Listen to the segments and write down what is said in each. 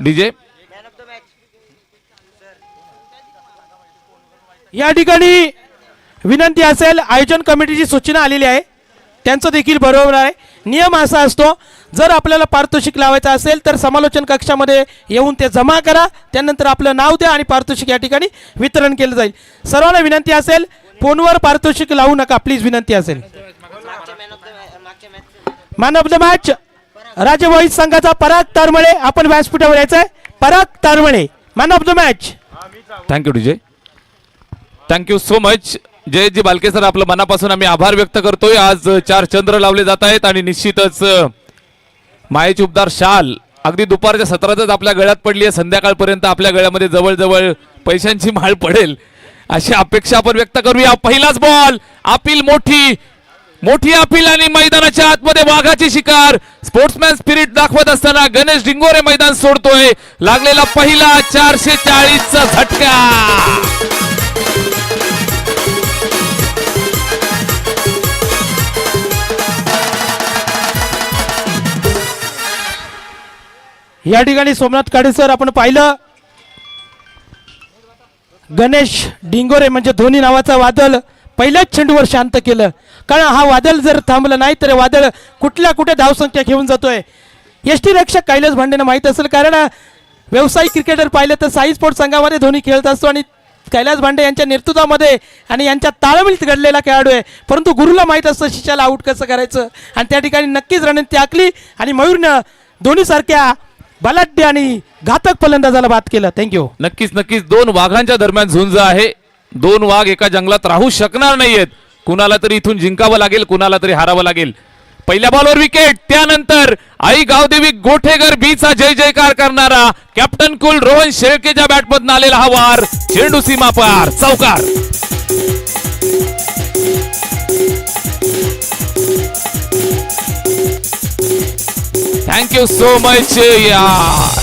DJ या ठिकाणी विनंती असेल, आयोजन कमिटीची सूचना आलेली आहे, त्यांचं देखील बरोबर आहे. नियम असा असतो, जर आपल्याला पारितोषिक लावायचं असेल तर समालोचन कक्षामध्ये येऊन ते जमा करा, त्यानंतर आपलं नाव द्या आणि पारितोषिक या ठिकाणी वितरण केलं जाईल. सर्वांना विनंती असेल, फोनवर पारितोषिक लावू नका, प्लीज विनंती असेल. मॅन ऑफ द मॅच राज्य मोहित संघाचा पराग तारमळे, आपण व्यासपीठावर यायचंय. Parag Taramale man of the match. Thank you DJ, thank you so much. Jayji Balke sir, आपलं मनापासून आम्ही आभार व्यक्त करतोय. आज 4 चंद्र लावले जात आहेत आणि निश्चितच मायेची उपदार शाल अगदी दुपारच्या सत्रातच आपल्या गळ्यात पडली आहे. संध्याकाळपर्यंत आपल्या गळ्यामध्ये जवळजवळ पैशांची माळ पडेल अशी अपेक्षा आपण व्यक्त करूया. पहिलाच बॉल, अपील मोठी मोठी अपील आणि मैदानाच्या आतमध्ये वाघाची शिकार. स्पोर्ट्समॅन स्पिरिट दाखवत असताना गणेश डिंगोरे मैदान सोडतोय. लागलेला पहिला 440चा झटका. या ठिकाणी सोमनाथ काडे सर, आपण पाहिलं गणेश डिंगोरे म्हणजे धोनी नावाचा वादळ पहिल्याच चेंडूवर शांत केलं. कारण हा वादळ जर थांबलं नाही तर वादळ कुठल्या कुठे धावसंख्या घेऊन जातोय. यष्टी रक्षक कैलास भांडेंना माहीत असेल, कारण व्यावसायिक क्रिकेटर पाहिलं तर साई स्पोर्ट्स संघामध्ये धोनी खेळत असतो आणि कैलास भांडे यांच्या नेतृत्वामध्ये आणि यांच्या ताळमेळीत घडलेला खेळाडू आहे. परंतु गुरुला माहीत असतं शिष्याला आऊट कसं करायचं आणि त्या ठिकाणी नक्कीच रणनीती आखली आणि मयूरनं धोनीसारख्या बलाढ्य आणि घातक फलंदाजाला बाद केलं. थँक्यू. नक्कीच नक्कीच 2 वाघांच्या दरम्यान झुंज आहे. 2 वाघ एका जंगलात राहू शकणार नाहीयेत. कुणाला तरी इथून जिंकावं लागेल, कुणाला तरी हारावं लागेल. पहिल्या बॉलवर विकेट, त्यानंतर आई गावदेवी गोठेकर बीचा जय जयकार करणारा कॅप्टन कुल रोहन शेळकेच्या बॅटमधून आलेला हा वार चेंडू सीमा पार, चौकार. Thank you so much.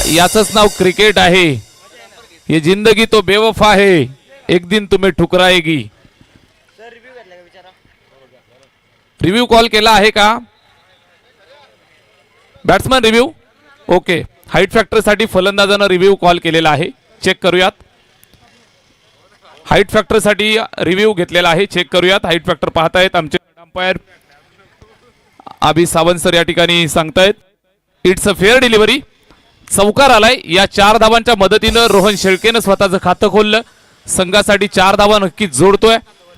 याचंच नाव क्रिकेट आहे. ये जिंदगी तो बेवफा है, एक दिन तुम्हें ठुकराएगी. रिव्ह्यू कॉल केला आहे का batsman? Review okay. Height factor साठी फलंदाजानं रिव्ह्यू कॉल केलेला आहे, चेक करूयात. हाईट फॅक्टर साठी रिव्ह्यू घेतलेला आहे, चेक करूयात. हाईट फॅक्टर पाहतायत आमचे अंपायर अभि सावंत सर, या ठिकाणी सांगतायत इट्स अ फेअर डिलिव्हरी. चौकार आलाय. या 4 धावांच्या मदतीनं रोहन शेळकेनं स्वतःचं खातं खोललं. संघासाठी 4 धावा नक्कीच जोडतोय.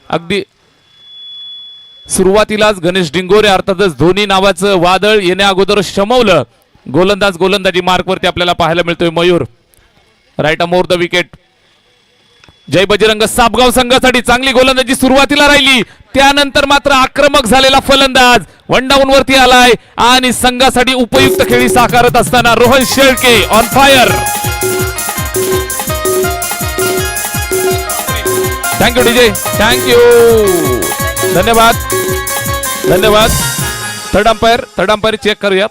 अगदी सुरुवातीलाच गणेश डिंगोरे अर्थातच धोनी नावाचं वादळ येण्या अगोदर शमवलं. गोलंदाजी मार्कवरती आपल्याला पाहायला मिळतोय Mayur. Right more the wicket. Jai Bajrang Sapgaon संघासाठी चांगली गोलंदाजी सुरुवातीला राहिली, त्यानंतर मात्र आक्रमक झालेला फलंदाज 1 डाऊन वरती आलाय आणि संघासाठी उपयुक्त खेळी साकारत असताना Rohan Shelke on fire. Thank you DJ, thank you, धन्यवाद धन्यवाद. थर्ड अंपायर चेक करूया.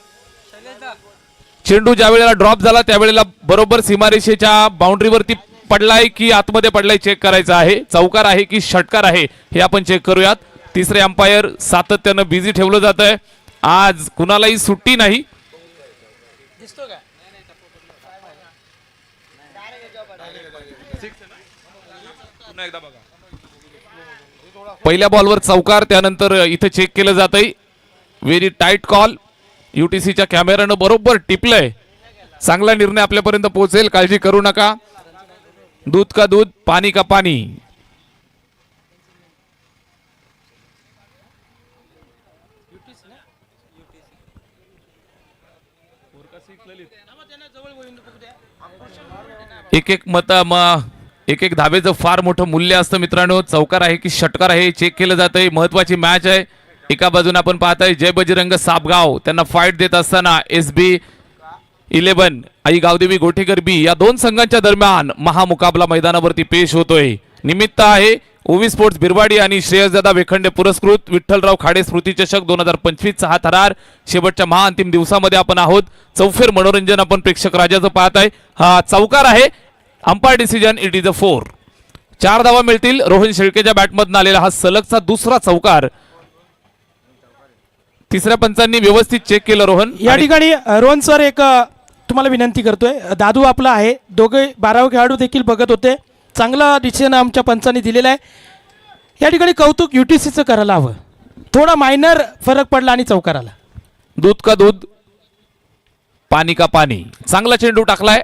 चेंडू ज्या वेळेला ड्रॉप झाला त्यावेळेला बरोबर सीमारेषेच्या बाउंड्रीवरती पडलाय की आतमध्ये पडलाय चेक करायचं आहे. चौकार आहे की षटकार आहे हे आपण चेक करूयात. तिसरे अंपायर सातत्यानं बिझी ठेवलं जात आहे. आज कुणालाही सुट्टी नाही. पहिल्या बॉलवर चौकार, त्यानंतर इथे चेक केलं जात आहे. Very tight call. युटीसीच्या कॅमेरानं बरोबर टिपलंय. चांगला निर्णय आपल्यापर्यंत पोहोचेल, काळजी करू नका. दूध का दूध, पानी का पानी. एक एक धावेचं फार मोठं मूल्य असतं मित्रांनो. चौकार आहे की षटकार आहे चेक केलं जातंय. महत्वाची मॅच आहे. एका बाजूने आपण पाहताय जय बजरंग सापगाव, त्यांना फाईट देत असताना SB11 आई गावदेवी गोठेकर बी या 2 संघांच्या दरम्यान महामुकाबला मैदानावरती पेश होतोय. निमित्त आहे ओवी स्पोर्ट्स बिरवाडी आणि श्रेयसदादा वेखंडे पुरस्कृत विठ्ठलराव खाडे स्मृती चषक 2025 चा हा थरार. शेवटच्या महाअंतिम दिवसामध्ये आपण आहोत. चौफेर मनोरंजन आपण प्रेक्षक राजाचं पाहताय. हा चौकार आहे. Umpire decision it is a 4. 4 धावा मिळतील. रोहन शेळकेच्या बॅटमधून आलेला हा सलगचा दुसरा चौकार. तिसऱ्या पंचांनी व्यवस्थित चेक केलं रोहन. या ठिकाणी रोहन सर एक तुम्हाला विनंती करतोय, दादू आपला आहे, दोघे 12वे खेळाडू देखील बघत होते, चांगला डिसिजन आमच्या पंचांनी दिलेला आहे. या ठिकाणी कौतुक UTCचं करायला हवं, थोडा मायनर फरक पडला आणि चौकाराला. दूध का दूध पाणी का पाणी, चांगला चेंडू टाकलाय.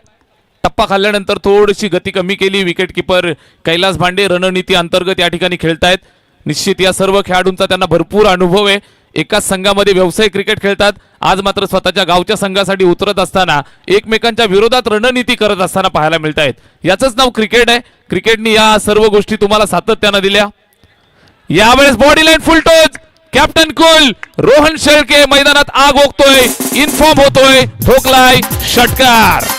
टप्पा खाल्ल्यानंतर थोडीशी गती कमी केली. विकेट किपर कैलास भांडे रणनीती अंतर्गत या ठिकाणी खेळतायत. निश्चित या सर्व खेळाडूंचा त्यांना भरपूर अनुभव आहे. एकाच संघामध्ये व्यावसायिक क्रिकेट खेळतात. आज मात्र स्वतःच्या गावच्या संघासाठी उतरत असताना एकमेकांच्या विरोधात रणनीती करत असताना पाहायला मिळत आहेत. याचंच नाव क्रिकेट आहे. क्रिकेटने या सर्व गोष्टी तुम्हाला सातत्यानं दिल्या. यावेळेस बॉडी लाईन फुल टोच, कॅप्टन कुल रोहन शेळके मैदानात आग ओकतोय, इन्फॉर्म होतोय, ठोकलाय षटकार.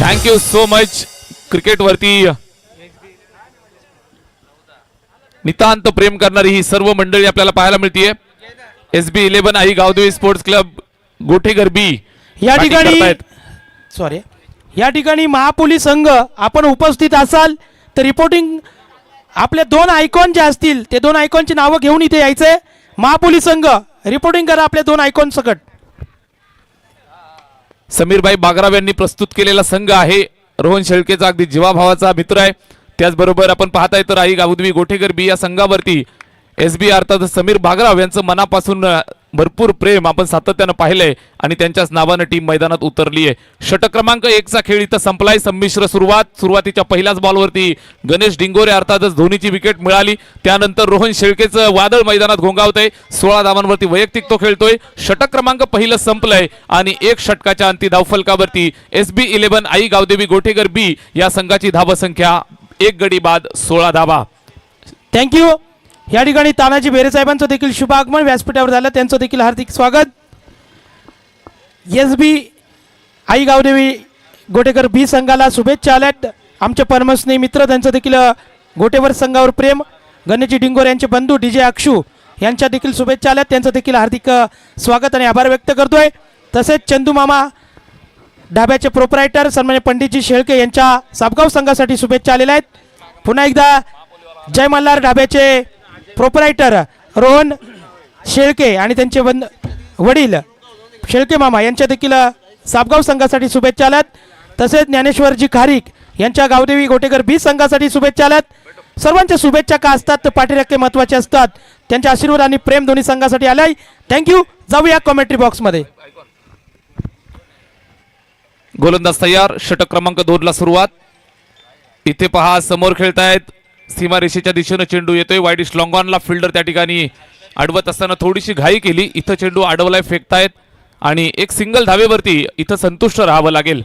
Thank you so much. क्रिकेट वरती नितांत प्रेम करणारी ही सर्व मंडळी आपल्याला पाहायला मिळतीये. SB11 आई गावदेवी स्पोर्ट्स क्लब गोठेघर बी या ठिकाणी या ठिकाणी महापोलीस संघ आपण उपस्थित असाल तर रिपोर्टिंग आपले 2 आयकॉन जे असतील ते 2 आयकॉनची नावं घेऊन इथे यायचंय. महापोलीस संघ रिपोर्टिंग करा आपले 2 आयकॉन सकट. समीरभाई बागराव यांनी प्रस्तुत केलेला संघ आहे. रोहन शेळकेचा अगदी जीवाभावाचा मित्र आहे. त्याचबरोबर आपण पाहताय तर आई गावदेवी गोठेघर बी या संघावरती SB अर्थात समीर बागराव यांचं मनापासून भरपूर प्रेम आपण सातत्यानं पाहिलंय आणि त्यांच्याच नावानं टीम मैदानात उतरली आहे. षटक क्रमांक 1चा खेळ इथं संपलाय. संमिश्र सुरुवातीच्या पहिल्याच बॉलवरती गणेश डिंगोरे अर्थातच धोनीची विकेट मिळाली. त्यानंतर रोहन शेळकेचं वादळ मैदानात घोंगावतंय. 16 धावांवरती वैयक्तिक तो खेळतोय. षटक क्रमांक पहिलं संपलंय आणि 1 षटकाच्या अंती धावफलकावरती SB11 आई गावदेवी गोठेघर बी या संघाची धावसंख्या 1 गडी बाद 16 धावा. थँक्यू. या ठिकाणी तानाजी बेरे साहेबांचं देखील शुभ आगमन व्यासपीठावर झालं, त्यांचं देखील हार्दिक स्वागत. SB आई गावदेवी गोटेकर बी संघाला शुभेच्छा आल्यात. आमचे परमस्नेही मित्र त्यांचं देखील गोटेवर संघावर प्रेम. गणेशजी डिंगोर यांचे बंधू DJ अक्षू यांच्या देखील शुभेच्छा आल्यात, त्यांचं देखील हार्दिक स्वागत आणि आभार व्यक्त करतोय. तसेच चंदू मामा ढाब्याचे प्रोप्रायटर सन्मान्य पंडितजी शेळके यांच्या साबगाव संघासाठी शुभेच्छा आलेल्या आहेत. पुन्हा एकदा जय मल्हार ढाब्याचे प्रोप्रायटर रोहन शेळके आणि त्यांचे वडील शेळके मामा यांच्या देखील साबगाव संघासाठी शुभेच्छा आल्यात. तसेच ज्ञानेश्वरजी खारीक यांच्या गावदेवी गोटेकर बी संघासाठी शुभेच्छा आल्यात. सर्वांच्या शुभेच्छा का असतात तर पाठीराखे महत्वाचे असतात. त्यांचे आशीर्वाद आणि प्रेम दोन्ही संघासाठी आलाय. थँक्यू. जाऊया कॉमेंट्री बॉक्समध्ये. गोलंदाज तयार. षटक क्रमांक 2ला सुरुवात. इथे पहा समोर खेळतायत. सीमारेषेच्या दिशेने चेंडू येतोय. वाईडिश लॉंगॉनला फिल्डर त्या ठिकाणी अडवत असताना थोडीशी घाई केली. इथं चेंडू अडवलाय, फेकतायत आणि एक सिंगल धावेवरती इथं संतुष्ट राहावं लागेल.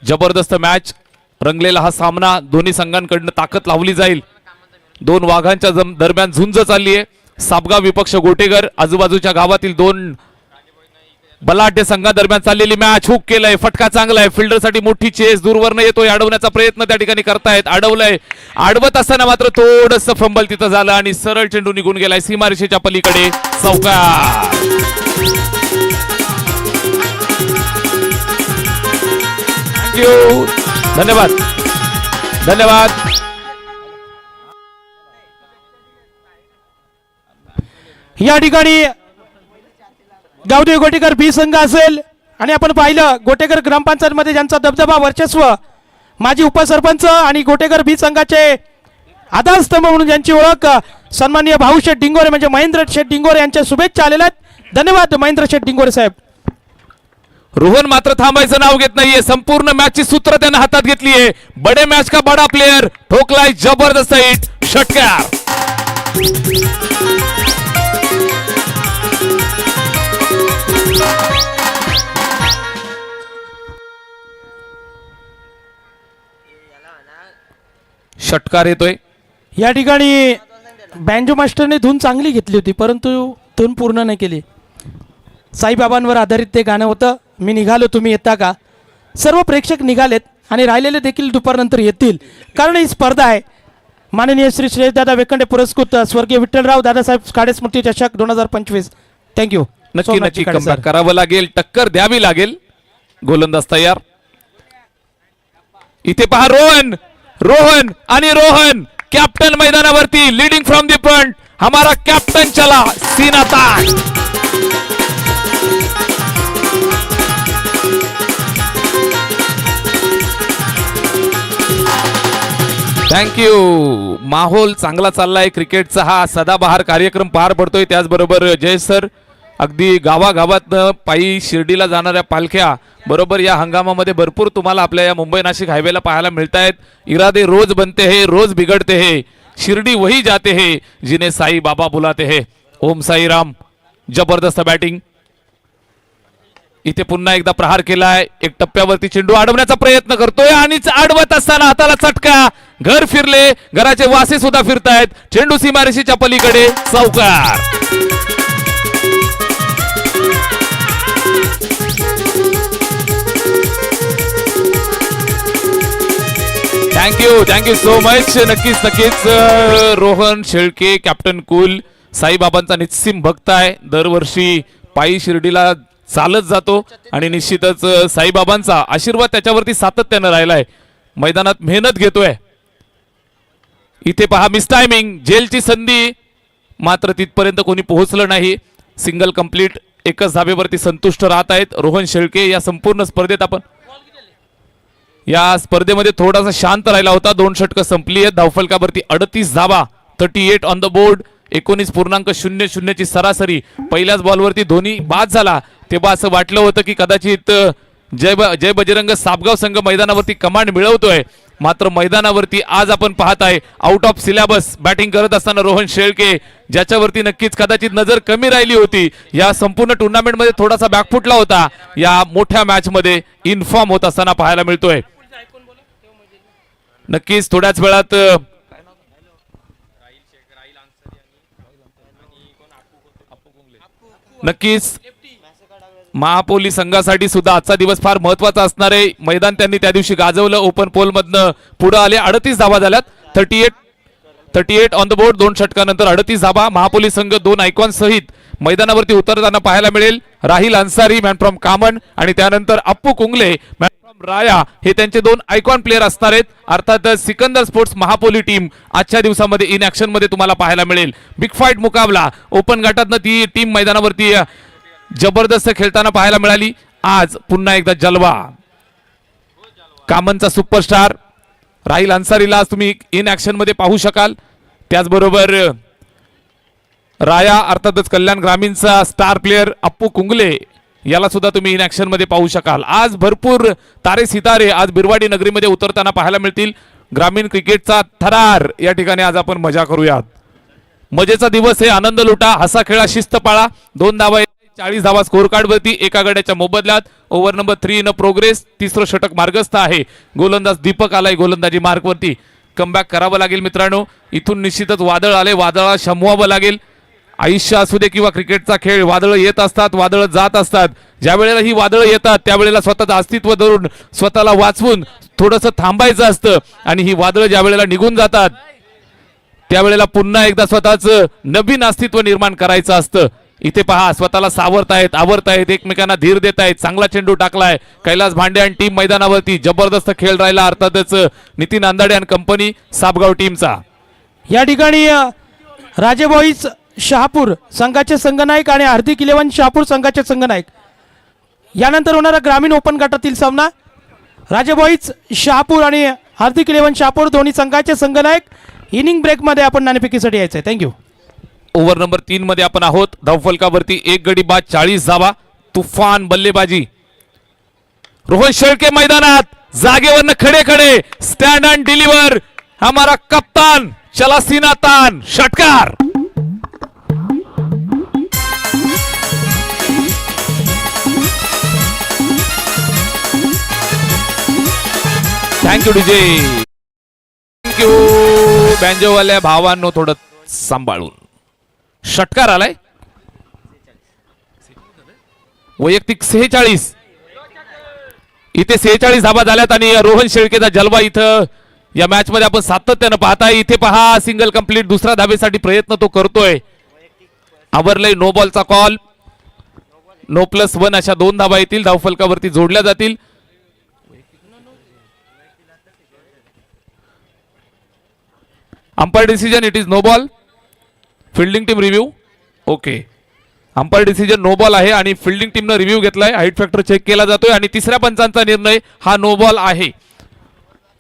जबरदस्त मॅच रंगलेला हा सामना. दोन्ही संघांकडनं ताकद लावली जाईल. 2 वाघांच्या दरम्यान झुंज चालली आहे. साबगाव विपक्ष गोटेघर, आजूबाजूच्या गावातील 2 बलाढ्य संघादरम्यान चाललेली मॅच. हुक केलंय, फटका चांगला आहे. फिल्डरसाठी मोठी चेस दूरवरनं येतोय. अडवण्याचा प्रयत्न त्या ठिकाणी करतायत. अडवलंय. अडवत असताना मात्र थोडंसं फंबल तिथं झालं आणि सरळ चेंडू निघून गेलाय सीमारेषेच्या पलीकडे. चौकार. थँक्यू. धन्यवाद. धन्यवाद. या ठिकाणी गावदेवी गोटेकर बी संघ असेल आणि आपण पाहिलं गोटेकर ग्रामपंचायत मध्ये ज्यांचा दबदबा वर्चस्व, माजी उपसरपंच आणि गोटेकर बी संघाचे आधारस्तंभ म्हणून ज्यांची ओळख सन्माननीय भाऊशेठ डिंगोरे म्हणजे महेंद्र शेठ डिंगोरे यांच्या शुभेच्छा आलेल्या आहेत. धन्यवाद महेंद्र शेठ डिंगोरे साहेब. रोहन मात्र थांबायचं नाव घेत नाहीये. संपूर्ण मॅचची सूत्र त्यानं हातात घेतलीये. बडे मॅच का बडा प्लेयर. ठोकलाय जबरदस्त हिट. षटकार. षटकार येतोय. या ठिकाणी बँजो मास्टरने धून चांगली घेतली होती परंतु धून पूर्ण नाही केली. साईबाबांवर आधारित ते गाणं होतं. मी निघालो तुम्ही येता का. सर्व प्रेक्षक निघालेत आणि राहिलेले देखील दुपारनंतर येतील कारण ही स्पर्धा आहे. माननीय श्री श्रेयसदादा वेकंडे पुरस्कृत स्वर्गीय विठ्ठलराव दादासाहेब काळे स्मृती चषक 2025. थँक्यू. नक्की नक्की करावं लागेल. टक्कर द्यावी लागेल. गोलंदाज तयार. इथे पहा रोहन रोहन आणि रोहन कॅप्टन मैदानावरती लीडिंग फ्रॉम द फ्रंट. हमारा कॅप्टन चला सीना तान. थँक्यू. माहोल चांगला चाललाय क्रिकेटचा. हा सदाबहार कार्यक्रम पार पडतोय. त्याचबरोबर जय सर अगदी गावागावातनं पायी शिर्डीला जाणाऱ्या पालख्या बरोबर या हंगामामध्ये भरपूर तुम्हाला आपल्या या मुंबई नाशिक हायवेला पाहायला मिळत आहेत. इरादे रोज बनते है रोज बिगड़ते है, शिर्डी वही जाते है जिन्हें साई बाबा बुलाते है. ओम साई राम. जबरदस्त बॅटिंग. इथे पुन्हा एकदा प्रहार केलाय. एक टप्प्यावरती चेंडू अडवण्याचा प्रयत्न करतोय आणि अडवत असताना हाताला चटका. घर फिरले, घराचे वासे सुद्धा फिरतायत. चेंडू सीमारेषेच्या पलीकडे. चौकार. Thank you so much. नक्कीच रोहन शेळके कॅप्टन कूल साईबाबांचा निस्सिम भक्त आहे. दरवर्षी पायी शिर्डीला चालत जातो आणि निश्चितच साईबाबांचा आशीर्वाद त्याच्यावरती सातत्यानं राहिलाय. मैदानात मेहनत घेतोय. इथे पहा मिस टायमिंग. जेलची संधी मात्र तिथपर्यंत कोणी पोहोचलं नाही. Single complete. एकच धाबेवरती संतुष्ट राहत आहेत रोहन शेळके. या संपूर्ण स्पर्धेत आपण या स्पर्धेमध्ये थोडासा शांत राहिला होता. 2 षटकं संपली आहेत. धावफलकावरती 38 धाबा. 38 ऑन द बोर्ड. 19.00 ची सरासरी. पहिल्याच बॉलवरती धोनी बाद झाला तेव्हा असं वाटलं होतं की कदाचित जय बजरंग साबगाव संघ मैदानावरती कमांड मिळवतोय. मात्र मैदानावरती आज आपण पाहताय आउट ऑफ सिलेबस बॅटिंग करत असताना रोहन शेळके, ज्याच्यावरती नक्कीच कदाचित नजर कमी राहिली होती. या संपूर्ण टुर्नामेंटमध्ये थोडासा बॅकफुटला होता. या मोठ्या मॅच मध्ये इन्फॉर्म होत असताना पाहायला मिळतोय. नक्कीच थोड्याच वेळात नक्कीच महापोली संघासाठी सुद्धा आजचा दिवस फार महत्वाचा असणार आहे. मैदान त्यांनी त्या दिवशी गाजवलं. ओपन पोल मधनं पुढे आले. 38 धावा झाल्यात. 38 ऑन द बोर्ड. 2 षटकानंतर 38 धावा. महापोली संघ 2 आयकॉन सहित मैदानावरती उतरताना पाहायला मिळेल. राहिल अन्सारी मॅन फ्रॉम कामन आणि त्यानंतर अप्पू कुंगले मॅन फ्रॉम राया हे त्यांचे 2 आयकॉन प्लेअर असणार आहेत. अर्थातच सिकंदर स्पोर्ट्स महापोली टीम आजच्या दिवसामध्ये इन ऍक्शन मध्ये तुम्हाला पाहायला मिळेल. बिग फाईट मुकाबला. ओपन गटातनं ती टीम मैदानावरती जबरदस्त खेळताना पाहायला मिळाली. आज पुन्हा एकदा जलवा. कामनचा सुपरस्टार राहिल अन्सारीला आज तुम्ही इन ऍक्शन मध्ये पाहू शकाल. त्याचबरोबर राया अर्थातच कल्याण ग्रामीणचा स्टार प्लेअर अप्पू कुंगले याला सुद्धा तुम्ही इन ऍक्शन मध्ये पाहू शकाल. आज भरपूर तारे सितारे आज बिरवाडी नगरीमध्ये उतरताना पाहायला मिळतील. ग्रामीण क्रिकेटचा थरार या ठिकाणी आज आपण मजा करूयात. मजेचा दिवस आहे. आनंद लुटा, हसा खेळा, शिस्त पाळा. 2 धावा 40 धावा स्कोर कार्ड वरती. एका गड्याच्या मोबदल्यात ओव्हर नंबर 3 इन प्रोग्रेस. 3रं षटक मार्गस्थ आहे. गोलंदाज दीपक आलाय गोलंदाजी मार्क वरती. कमबॅक करावं लागेल मित्रांनो. इथून निश्चितच वादळ आले. वादळाला शमवावं लागेल. आयुष्य असू दे किंवा क्रिकेटचा खेळ, वादळ येत असतात, वादळ जात असतात. ज्या वेळेला ही वादळ येतात त्यावेळेला स्वतःचं अस्तित्व धरून स्वतःला वाचवून थोडंसं थांबायचं असतं आणि ही वादळ ज्या वेळेला निघून जातात त्यावेळेला पुन्हा एकदा स्वतःचं नवीन अस्तित्व निर्माण करायचं असतं. इथे पहा स्वतःला सावरतायत, आवरतायत, एकमेकांना धीर देत आहेत. चांगला चेंडू टाकलाय कैलास भांडे आणि टीम मैदानावरती. जबरदस्त खेळ राहिला अर्थातच नितीन अंदाडे आणि कंपनी साबगाव टीमचा. या ठिकाणी राजेबॉईज शहापूर संघाचे संघनायक आणि हार्दिक इलेव्हन शहापूर संघाचे संघनायक यानंतर होणारा ग्रामीण ओपन गटातील सामना. राजेबॉईज शहापूर आणि हार्दिक इलेव्हन शहापूर दोन्ही संघाचे संघनायक. इनिंग ब्रेक मध्ये आपण नाणेफेकीसाठी यायचंय. थँक्यू. ओव्हर नंबर 3 मध्ये आपण आहोत. धावफलकावरती 1 गडी बाद 40 धावा. तुफान बल्लेबाजी. रोहन शेळके मैदानात जागेवरनं खडे खडे. Stand and deliver. हमारा कप्तान चला सीना तान. षटकार. Thank you DJ. थँक्यू बँजोवाल्या भावांनो. थोडं सांभाळून. षटकार आलाय. वैयक्तिक 46. इथे 46 धाबा झाल्यात आणि रोहन शेळकेचा जलवा इथं या मॅच मध्ये आपण सातत्यानं पाहताय. इथे पहा सिंगल कंप्लीट. दुसऱ्या धाबेसाठी प्रयत्न तो करतोय. आवरलंय. नो बॉलचा कॉल. नो +1 अशा 2 धाबा येतील. धावफलकावरती जोडल्या जातील. Umpire decision it is no ball. Fielding team review. Okay, umpire decision no ball आहे आणि फिल्डिंग टीमनं रिव्ह्यू घेतलाय. हाईट फॅक्टर चेक केला जातोय आणि तिसऱ्या पंचांचा निर्णय हा नो बॉल आहे.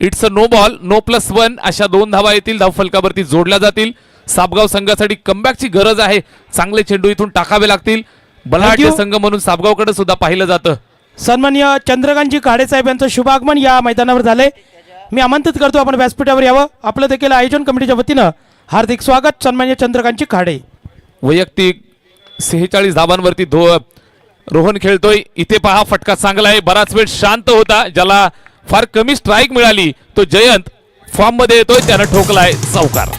It's a no ball. No +1 अशा 2 धावा येतील, धावफलकावरती जोडल्या जातील. साबगाव संघासाठी कमबॅकची गरज आहे. चांगले चेंडू इथून टाकावे लागतील. बलाढ्य संघ म्हणून साबगावकडे सुद्धा पाहिलं जातं. सन्माननीय चंद्रकांतजी खाडे साहेब यांचं शुभागमन या मैदानावर झालंय. मी आमंत्रित करतो आपण व्यासपीठावर यावं. आपलं देखील आयोजन कमिटीच्या वतीनं हार्दिक स्वागत. सन्माननीय चंद्रकांतजी खाडे. वैयक्तिक 46 धाबांवरती रोहन खेळतोय. इथे पहा, फटका चांगला आहे. बराच वेळ शांत होता. ज्याला फार कमी स्ट्राईक मिळाली तो जयंत फॉर्म मध्ये येतोय. त्यानं ठोकलाय चौकार.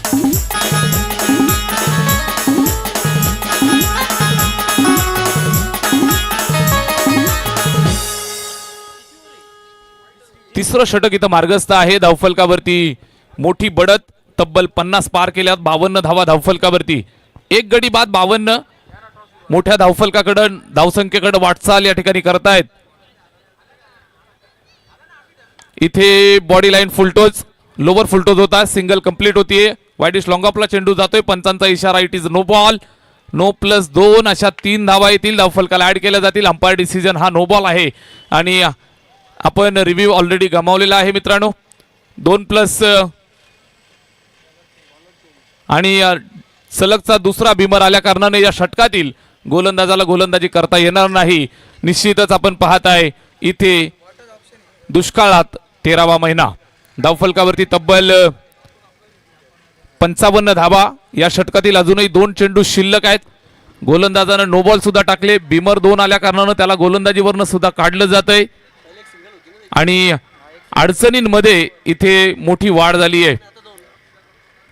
तिसरं षटक इथं मार्गस्थ आहे. धावफलकावरती मोठी बढत, तब्बल 50 पार केल्यात. 52 धावा धावफलकावरती. एक गडी बाद 52. मोठ्या धावफलकाकडं, धावसंख्येकडे वाटचाल या ठिकाणी करतायत. इथे body line full toss, lower full toss होता. सिंगल कंप्लीट होतीये. वाईडिश लॉंग ऑफला चेंडू जातोय. पंचांचा इशारा it is no ball. No +2 अशा 3 धावा येतील. धावफलकाला ऍड केल्या जातील. अंपायर डिसिजन हा नो बॉल आहे आणि आपण रिव्ह्यू ऑलरेडी गमावलेला आहे मित्रांनो. 2+ आणि सलगचा दुसरा भीमर आल्या कारणाने या षटकातील गोलंदाजाला गोलंदाजी करता येणार नाही. निश्चितच आपण पाहत आहे इथे दुष्काळात 13वा महिना. धावफलकावरती तब्बल 55 धावा. या षटकातील अजूनही 2 चेंडू शिल्लक आहेत. गोलंदाजानं नो बॉल सुद्धा टाकले. भीमर 2 आल्या कारणानं त्याला गोलंदाजीवरनं सुद्धा काढलं जातंय आणि अडचणींमध्ये इथे मोठी वाढ झाली आहे.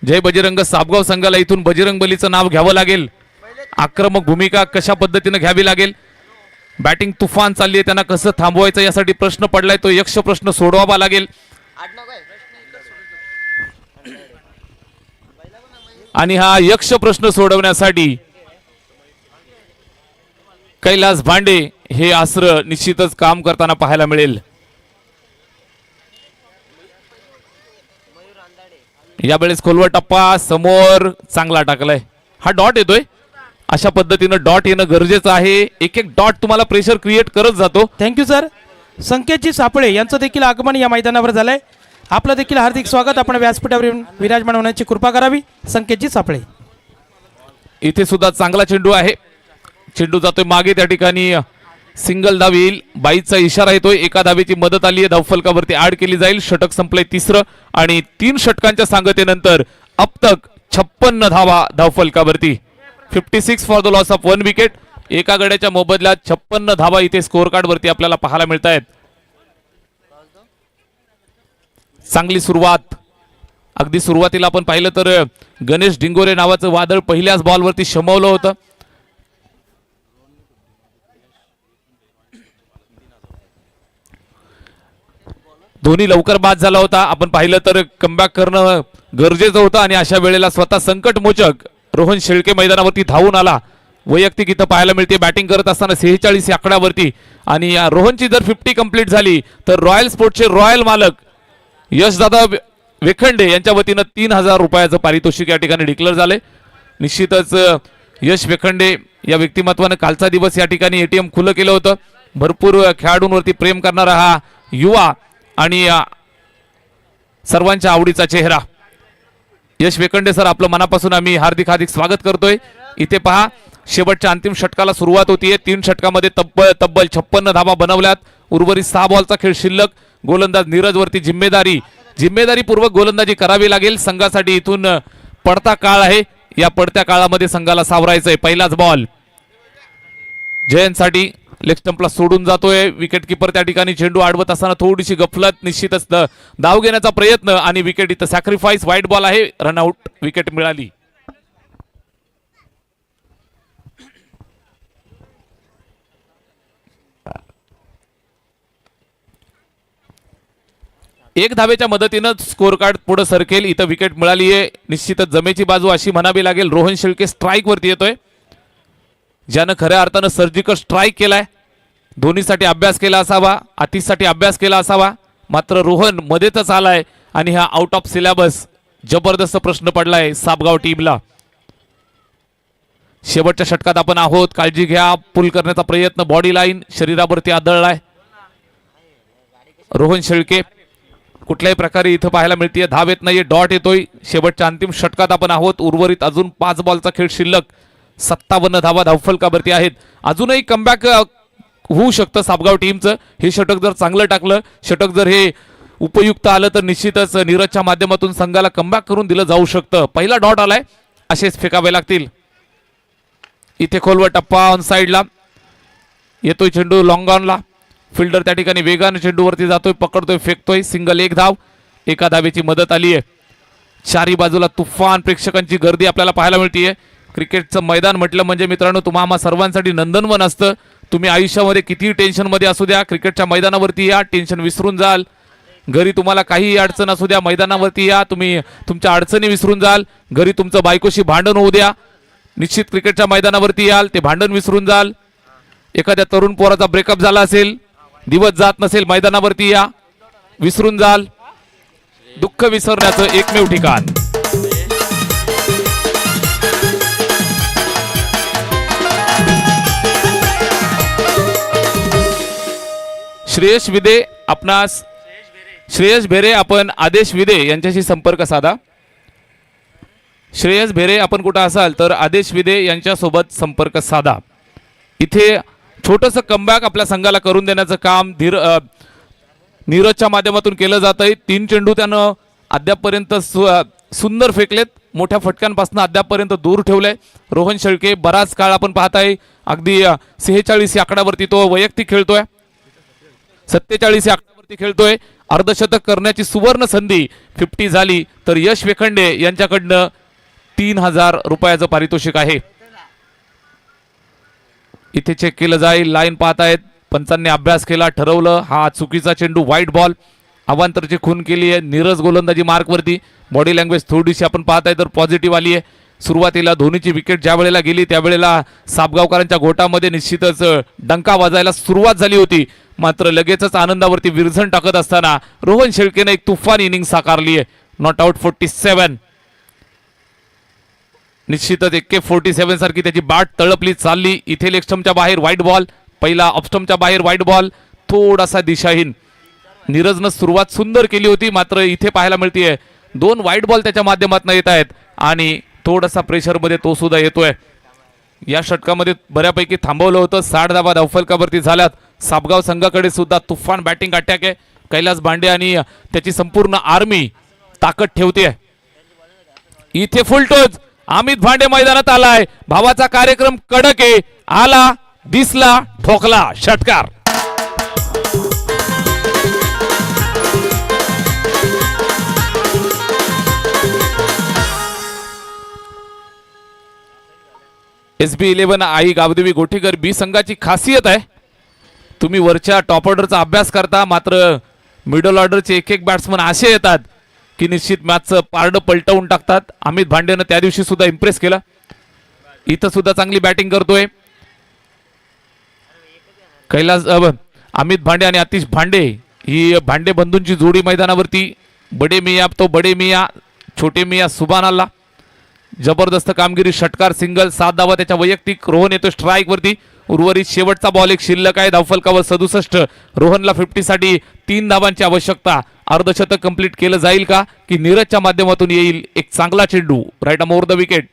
जय बजरंग साबगाव संघाला इथून बजरंग बलीचं नाव घ्यावं लागेल. आक्रमक भूमिका कशा पद्धतीने घ्यावी लागेल. बॅटिंग तुफान चालली आहे, त्यांना कसं थांबवायचं यासाठी प्रश्न पडलाय. तो यक्ष प्रश्न सोडवावा लागेल आणि हा यक्ष प्रश्न सोडवण्यासाठी कैलास भांडे हे आसर निश्चितच काम करताना पाहायला मिळेल. यावेळेस खोलवर टप्पा समोर चांगला टाकलाय. हा डॉट येतोय. अशा पद्धतीनं डॉट येणं गरजेचं आहे. एक एक डॉट तुम्हाला प्रेशर क्रिएट करत जातो. Thank you sir. संकेतजी सापळे यांचं देखील आगमन या मैदानावर झालंय. आपलं देखील हार्दिक स्वागत. आपण व्यासपीठावर येऊन विराजमान होण्याची कृपा करावी. संकेतजी सापळे. इथे सुद्धा चांगला चेंडू आहे. चेंडू जातोय मागे. त्या ठिकाणी सिंगल धाव येईल. बाईचा इशारा येतोय. एका धावेची मदत आली आहे. धावफलकावरती ऍड केली जाईल. षटक संपलंय तिसरं आणि 3 षटकांच्या सांगतेनंतर अब तक 56 धावा धावफलकावरती. 56 for the loss of 1 wicket. एका गड्याच्या मोबदल्यात 56 धावा इथे स्कोर कार्ड वरती आपल्याला पाहायला मिळत आहेत. चांगली सुरुवात. अगदी सुरुवातीला आपण पाहिलं तर गणेश डिंगोरे नावाचं वादळ पहिल्याच बॉलवरती शमवलं होतं. धोनी लवकर बाद झाला होता. आपण पाहिलं तर कमबॅक करणं गरजेचं होतं आणि अशा वेळेला स्वतः संकटमोचक रोहन शेळके मैदानावरती धावून आला. वैयक्तिक इथं पाहायला मिळते. बॅटिंग करत असताना 46 या आकड्यावरती आणि रोहनची जर 50 कंप्लीट झाली तर रॉयल स्पोर्ट्सचे रॉयल मालक यशदादा वेखंडे यांच्या वतीनं 3000 रुपयाचं पारितोषिक या ठिकाणी डिक्लेअर झाले. निश्चितच यश वेखंडे या व्यक्तिमत्वानं कालचा दिवस या ठिकाणी ATM खुलं केलं होतं. भरपूर खेळाडूंवरती प्रेम करणारा हा युवा आणि सर्वांच्या आवडीचा चेहरा यश वेखंडे सर, आपलं मनापासून आम्ही हार्दिक हार्दिक स्वागत करतोय. इथे पहा, शेवटच्या अंतिम षटकाला सुरुवात होतीये. 3 षटकामध्ये तब्बल 56 धावा बनवल्यात. उर्वरित 6 बॉलचा खेळ शिल्लक. गोलंदाज नीरजवरती जिम्मेदारीपूर्वक गोलंदाजी करावी लागेल. संघासाठी इथून पडता काळ आहे. या पडत्या काळामध्ये संघाला सावरायचंय. पहिलाच बॉल जयंतसाठी लेग स्टंपला सोडून जातोय. विकेट किपर त्या ठिकाणी चेंडू अडवत असताना थोडीशी गफलत. निश्चितच धाव घेण्याचा प्रयत्न आणि विकेट इथं सॅक्रिफाईस. वाईट बॉल आहे. रनआउट विकेट मिळाली. एक धावेच्या मदतीनं स्कोर कार्ड पुढे सरकेल. इथं विकेट मिळाली आहे. निश्चितच जमेची बाजू अशी म्हणावी लागेल. रोहन शेळके स्ट्राईक वरती येतोय, ज्यानं खऱ्या अर्थानं सर्जिकल स्ट्राईक केलाय. धोनीसाठी अभ्यास केला असावा, आतिशसाठी अभ्यास केला असावा, मात्र रोहन मध्येच आलाय आणि हा आउट ऑफ सिलेबस जबरदस्त प्रश्न पडलाय साबगाव टीमला. शेवटच्या षटकात आपण आहोत. काळजी घ्या. पुल करण्याचा प्रयत्न बॉडी लाईन शरीरावरती आदळलाय. रोहन शेळके कुठल्याही प्रकारे इथं पाहायला मिळतीये. धाव येत नाहीये. डॉट येतोय. शेवटच्या अंतिम षटकात आपण आहोत. उर्वरित अजून 5 बॉलचा खेळ शिल्लक. 57 धावा धावफलकावरती आहेत. अजूनही कमबॅक होऊ शकतं साबगाव टीमचं. हे षटक जर चांगलं टाकलं, षटक जर हे उपयुक्त आलं तर निश्चितच नीरजच्या माध्यमातून संघाला कमबॅक करून दिलं जाऊ शकतं. पहिला डॉट आलाय. असेच फेकावे लागतील. इथे खोलवर टप्पा ऑन साइडला येतोय. चेंडू लॉंग ऑनला. फिल्डर त्या ठिकाणी वेगाने चेंडूवरती जातोय. पकडतोय. फेकतोय. सिंगल 1 धाव. एका धावेची मदत आली आहे. चारी बाजूला तुफान प्रेक्षकांची गर्दी आपल्याला पाहायला मिळतीये. क्रिकेटचं मैदान म्हटलं म्हणजे मित्रांनो तुम्हा सर्वांसाठी नंदनवन असतं. तुम्ही आयुष्यामध्ये कितीही टेन्शनमध्ये असू द्या, क्रिकेटच्या मैदानावरती या. टेन्शन विसरून जाल. घरी तुम्हाला काही अडचण असू द्या, मैदानावरती या. तुम्ही तुमच्या अडचणी विसरून जाल. घरी तुमचं बायकोशी भांडण होऊ द्या, निश्चित क्रिकेटच्या मैदानावरती याल. ते भांडण विसरून जाल. एखाद्या तरुण पोराचा ब्रेकअप झाला असेल, दिवस जात नसेल, मैदानावरती या. विसरून जाल. दुःख विसरण्याचं एकमेव ठिकाण. श्रेयस विदे आपणास श्रेयस भेरे आपण आदेश विदे यांच्याशी संपर्क साधा. श्रेयस भेरे आपण कुठं असाल तर आदेश विदे यांच्यासोबत संपर्क साधा. इथे छोटंसं कमबॅक आपल्या संघाला करून देण्याचं काम नीरजच्या माध्यमातून केलं जात आहे. 3 चेंडू त्यानं अद्यापपर्यंत सुंदर फेकलेत. मोठ्या फटक्यांपासून अद्यापपर्यंत दूर ठेवलंय. रोहन शेळके बराच काळ आपण पाहताय अगदी 46 या आकड्यावरती तो वैयक्तिक खेळतोय. 47 या आकड्यावरती खेळतोय. अर्धशतक करण्याची सुवर्ण संधी 50 झाली तर यश वेखंडे यांच्याकडनं 3000 रुपयाचं पारितोषिक आहे. इथे चेक केलं जाईल. लाईन पाहतायत. पंचांनी अभ्यास केला, ठरवलं हा चुकीचा चेंडू, व्हाईट बॉल. अवांतरची खून केली आहे. नीरज गोलंदाजी मार्कवरती. बॉडी लँग्वेज थोडीशी आपण पाहताय तर पॉझिटिव्ह आली आहे. सुरुवातीला धोनीची विकेट ज्या वेळेला गेली त्यावेळेला साबगावकरांच्या गोटामध्ये निश्चितच डंका वाजायला सुरुवात झाली होती. मात्र लगेचच आनंदावरती विरझण टाकत असताना रोहन शेळकेने एक तुफान इनिंग साकारली आहे. Not out 47. निश्चितच AK-47 सारखी त्याची बॅट तळपली चालली. इथे लेग स्टंपच्या बाहेर व्हाईट बॉल. पहिला ऑफ स्टंपच्या बाहेर व्हाईट बॉल. थोडासा दिशाहीन. नीरजनं सुरुवात सुंदर केली होती मात्र इथे पाहायला मिळतीये 2 व्हाईट बॉल त्याच्या माध्यमातून येत आहेत आणि थोडासा प्रेशरमध्ये तो सुद्धा येतोय. या षटकामध्ये बऱ्यापैकी थांबवलं होतं. 60 धावा धावफलकावरती झाल्यात. साबगाव संघाकडे सुद्धा तुफान बॅटिंग अटॅक आहे. कैलास भांडे आणि त्याची संपूर्ण आर्मी ताकद ठेवते. इथे फुलटोज अमित भांडे मैदानात आलाय. भावाचा कार्यक्रम कडक आहे. आला, दिसला, ठोकला, षटकार. SB11 आई गावदेवी गोठीकर बी संघाची खासियत आहे. तुम्ही वरच्या टॉप ऑर्डरचा अभ्यास करता मात्र मिडल ऑर्डरचे एक बॅट्समन असे येतात की निश्चित मॅचचं पारडं पलटवून टाकतात. अमित भांडेनं त्या दिवशी सुद्धा इम्प्रेस केलं. इथं सुद्धा चांगली बॅटिंग करतोय कैलास. अमित भांडे आणि आतिश भांडे ही भांडे बंधूंची जोडी मैदानावरती. बडे मिया तो बडे मिया, छोटे मिया सुभान अल्ला. जबरदस्त कामगिरी. षटकार, सिंगल, 7 धावा त्याच्या वैयक्तिक. रोहन येतो स्ट्राईक वरती. उर्वरित शेवटचा बॉल एक शिल्लक आहे. धावफलकावर 67. रोहनला 50 साठी 3 धावांची आवश्यकता. अर्धशतक कंप्लीट केलं जाईल का की नीरजच्या माध्यमातून येईल एक चांगला चेंडू right over the wicket.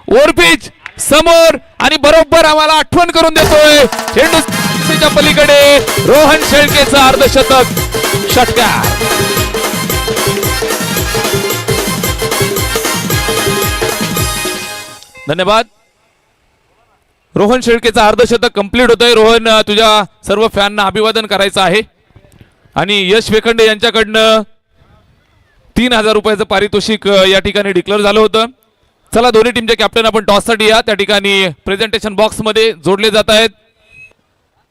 Over pitch समोर आणि बरोबर आम्हाला आठवण करून देतोय चेंडूच्या पलीकडे रोहन शेळकेचं अर्धशतक. षटकार. धन्यवाद. रोहन शेळकेचा अर्धशतक कंप्लीट होतंय. रोहन तुझ्या सर्व फॅनना अभिवादन करायचं आहे आणि यश वेखंडे यांच्याकडनं 3000 रुपयाचं पारितोषिक या ठिकाणी डिक्लेअर झालं होतं. चला दोन्ही टीमचे कॅप्टन आपण टॉससाठी या. त्या ठिकाणी प्रेझेंटेशन बॉक्स मध्ये जोडले जात आहेत.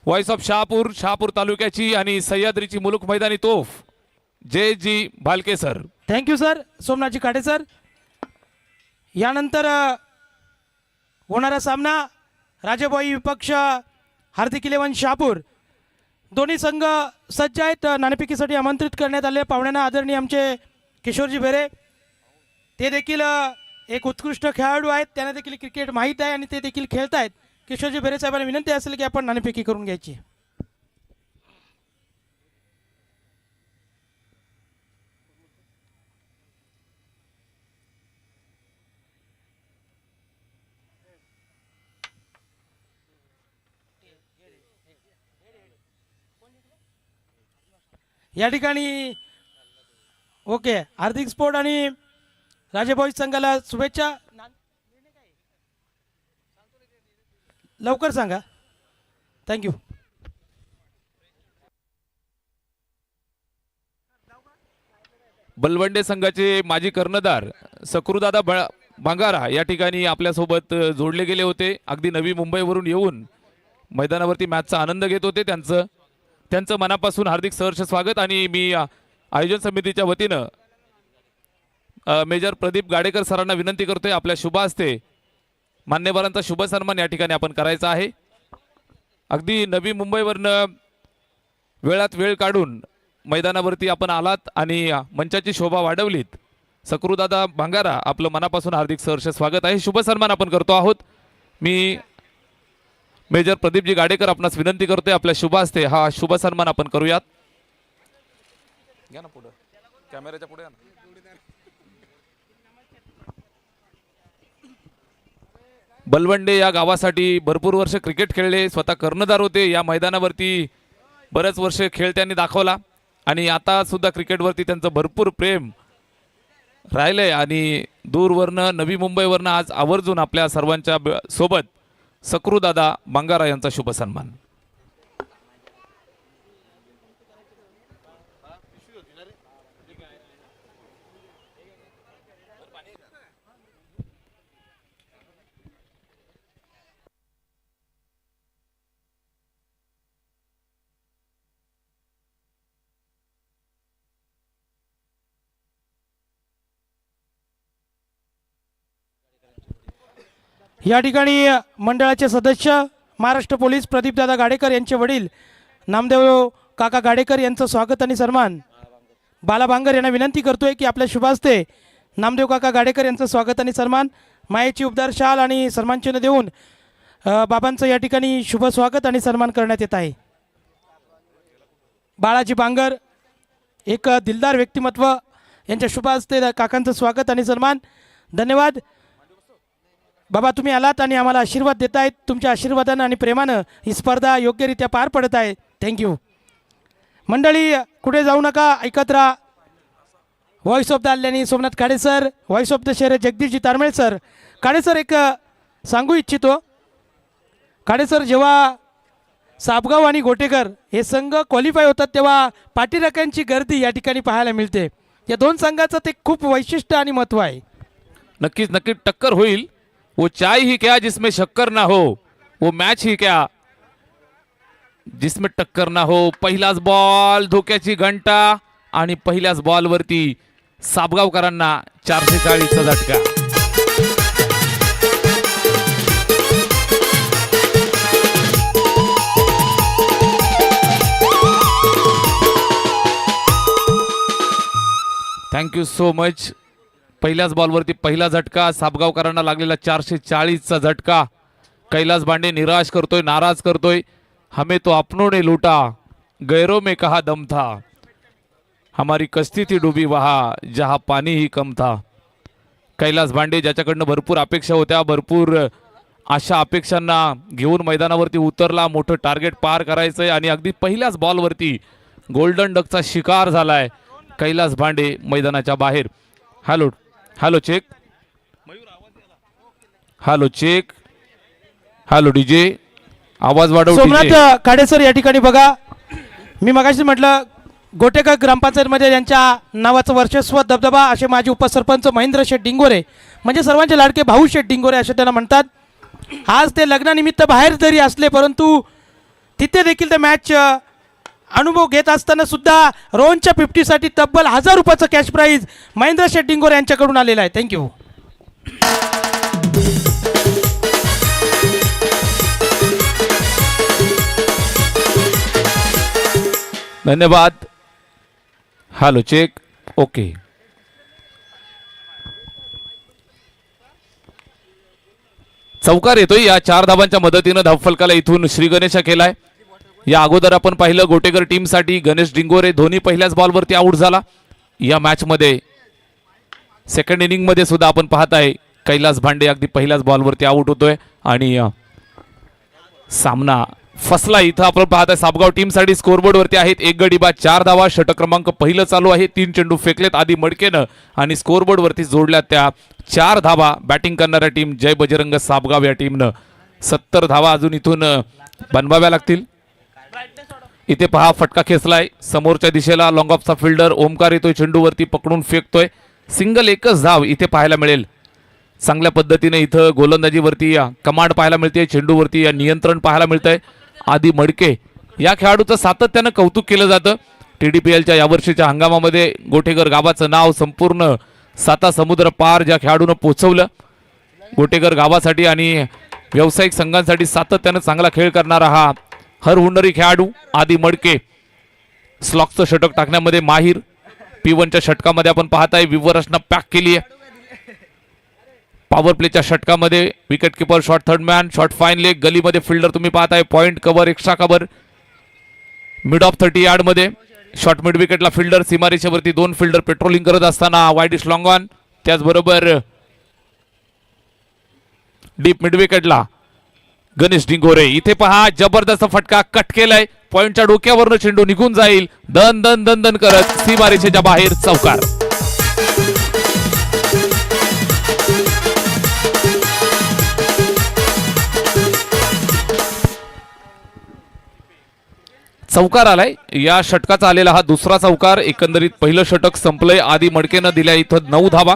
व्हॉइस ऑफ शहापूर तालुक्याची आणि सह्याद्रीची मुलुक मैदानी तोफ J G Bhalke sir. Thank you sir. Somnathji Kate sir. यानंतर होणारा सामना राजेबाई विपक्ष हार्दिक 11 शहापूर. दोन्ही संघ सज्ज आहेत. नाणेफेकीसाठी आमंत्रित करण्यात आले पाहुण्यांना आदरणीय आमचे किशोरजी भेरे ते देखील एक उत्कृष्ट खेळाडू आहेत, त्यांना देखील क्रिकेट माहीत आहे आणि ते देखील खेळत आहेत. किशोरजी बेरे साहेबांना विनंती असेल की आपण नाणेफेकी करून घ्यायची. या ठिकाणी ओके, हार्दिक स्पोर्ट आणि राजे बॉईज संघाला शुभेच्छा. लवकर सांगा. थँक्यू. बलवंडे संघाचे माजी कर्णधार सकरुदादा भांगारा या ठिकाणी आपल्यासोबत जोडले गेले होते. अगदी नवी मुंबईवरून येऊन मैदानावरती मॅचचा आनंद घेत होते. त्यांचं मनापासून हार्दिक सहर्ष स्वागत. आणि मी आयोजन समितीच्या वतीनं मेजर प्रदीप गाडेकर सरांना विनंती करतोय, आपल्या शुभ हस्ते मान्यवरांचा शुभ सन्मान या ठिकाणी आपण करायचा आहे. अगदी नवी मुंबईवरनं वेळात वेळ काढून मैदानावरती आपण आलात आणि मंचाची शोभा वाढवलीत. सकरुदादा भांगारा, आपलं मनापासून हार्दिक सहर्ष स्वागत आहे. शुभ सन्मान आपण करतो आहोत. मी मेजर प्रदीपजी गाडेकर आपणास विनंती करतोय, आपल्या शुभ हस्ते हा शुभ सन्मान आपण करूयात. घ्या ना पुढे, कॅमेऱ्याच्या पुढे. बलवंडे या गावासाठी भरपूर वर्ष क्रिकेट खेळले, स्वतः कर्णधार होते. या मैदानावरती बरेच वर्ष खेळ त्यांनी दाखवला आणि आता सुद्धा क्रिकेटवरती त्यांचं भरपूर प्रेम राहिलंय. आणि दूरवरनं नवी मुंबईवरनं आज आवर्जून आपल्या सर्वांच्या सोबत सकरुदादा भांगारा यांचा शुभ सन्मान. या ठिकाणी मंडळाचे सदस्य महाराष्ट्र पोलीस प्रदीपदादा गाडेकर यांचे वडील नामदेव काका गाडेकर यांचं स्वागत आणि सन्मान. बाला भांगर यांना विनंती करतोय की आपल्या शुभ हस्ते नामदेव काका गाडेकर यांचं स्वागत आणि सन्मान, मायेची उबदार शाल आणि सन्मानचिन्ह देऊन बाबांचं या ठिकाणी शुभ स्वागत आणि सन्मान करण्यात येत आहे. बाळाजी भांगर, एक दिलदार व्यक्तिमत्व, यांच्या शुभ हस्ते काकांचं स्वागत आणि सन्मान. धन्यवाद बाबा, तुम्ही आलात आणि आम्हाला आशीर्वाद देतायत. तुमच्या आशीर्वादानं आणि प्रेमानं ही स्पर्धा योग्यरित्या पार पडत आहे. थँक्यू. मंडळी कुठे जाऊ नका, ऐकत राहा. व्हॉइस ऑफ द आल्यानी Somnath Kale sir, voice of the शहर जगदीशजी तारमेळ सर. काळे सर, एक सांगू इच्छितो. काळे सर, जेव्हा सापगाव आणि गोटेकर हे संघ क्वालिफाय होतात तेव्हा पाठीराख्यांची गर्दी या ठिकाणी पाहायला मिळते. या दोन संघाचं ते खूप वैशिष्ट्य आणि महत्त्व आहे. नक्कीच नक्कीच टक्कर होईल. वो चाय ही क्या जिसमें शक्कर ना हो, वो मैच ही क्या जिसमें टक्कर ना हो. पहिलाच बॉल, धोक्याची घंटा आणि पहिल्याच बॉलवरती सापगावकरांना 440चा झटका. Thank you so much. पहिल्याच बॉलवरती पहिला झटका, सापगावकरांना लागलेला 440चा झटका. कैलास भांडे निराश करतोय, नाराज करतोय. हमें तो अपनों ने लूटा, गैरों में कहा दम था, हमारी कश्ती थी डूबी वहां जहां पानी ही कम था. कैलास भांडे ज्याच्याकडनं भरपूर अपेक्षा होत्या, भरपूर अशा अपेक्षांना घेऊन मैदानावरती उतरला. मोठं टार्गेट पार करायचंय आणि अगदी पहिल्याच बॉलवरती गोल्डन डकचा शिकार झालाय कैलास भांडे मैदानाच्या बाहेर. Hello hello check, hello check, hello DJ, आवाज वाढव. सोमनाथ काडेसर या ठिकाणी बघा, मी मगाशी म्हटलं गोटेकर ग्रामपंचायतमध्ये यांच्या नावाचं वर्चस्व, दबदबा असे माजी उपसरपंच महेंद्र शेठ डिंगोरे, म्हणजे सर्वांचे लाडके भाऊ शेठ डिंगोरे असे त्यांना म्हणतात. आज ते लग्नानिमित्त बाहेर जरी असले परंतु तिथे देखील ते मॅच अनुभव घेत असताना सुद्धा रोहनच्या 50साठी तब्बल 1000 रुपयाचं कॅश प्राईज महेंद्र शेठ डिंगोरे यांच्याकडून आलेलं आहे. थँक्यू. धन्यवाद. Hello check, okay. चौकार येतोय. या 4 धावांच्या मदतीनं धावफलकाला इथून श्री गणेशा केलाय. या अगोदर आपण पाहिलं गोटेकर टीमसाठी गणेश डिंगोरे धोनी पहिल्याच बॉलवरती आउट झाला. या मॅच मध्ये सेकंड इनिंग मध्ये सुद्धा आपण पाहताय कैलास भांडे अगदी पहिल्याच बॉलवरती आउट होतोय आणि सामना फसला. इथं आपण पाहताय साबगाव टीमसाठी स्कोरबोर्ड वरती आहेत 1 गडी बाद 4 धावा. षटक क्रमांक पहिलं चालू आहे. 3 चेंडू फेकलेत आधी मडकेनं आणि स्कोरबोर्ड वरती जोडल्या त्या 4 धावा. बॅटिंग करणाऱ्या टीम जय बजरंग साबगाव या टीमनं 70 धावा अजून इथून बनवाव्या लागतील. इथे पहा फटका खेचलाय समोरच्या दिशेला. लॉंग ऑफचा फिल्डर ओमकार येतोय चेंडूवरती पकडून फेकतोय. सिंगल एकच धाव इथे पाहायला मिळेल. चांगल्या पद्धतीने इथं गोलंदाजीवरती कमांड पाहायला मिळते. चेंडूवरती नियंत्रण पाहायला मिळतंय. आधी मडके या खेळाडूचं सातत्यानं कौतुक केलं जातं. TDPLच्या यावर्षीच्या हंगामामध्ये गोटेकर गावाचं नाव संपूर्ण 7 समुद्र पार ज्या खेळाडूनं पोचवलं. गोटेकर गावासाठी आणि व्यावसायिक संघांसाठी सातत्यानं चांगला खेळ करणारा हा हरहुन्नरी खेळाडू आधी मडके. स्लॉकचं षटक टाकण्यामध्ये माहीर. P1च्या षटकामध्ये आपण पाहताय विवरसनं पॅक केली आहे. पॉवर प्लेच्या षटकामध्ये wicket keeper shot third man shot fine leg. गलीमध्ये फिल्डर तुम्ही पाहताय point cover extra cover. Mid off 30 yard मध्ये शॉट मिड विकेटला फिल्डर. सीमारेषेवरती 2 फिल्डर पेट्रोलिंग करत असताना वाईड इश लॉंग ऑन. त्याचबरोबर डीप मिड विकेटला गणेश डिंगोरे. इथे पहा जबरदस्त फटका कट केलाय. पॉइंटच्या डोक्यावरनं चेंडू निघून जाईल. दन दन दन दन करत सीमारेषेच्या बाहेर चौकार. चौकार आलाय. या षटकाचा आलेला हा दुसरा चौकार. एकंदरीत पहिलं षटक संपलंय. आधी मडकेनं दिल्या इथं 9 धावा.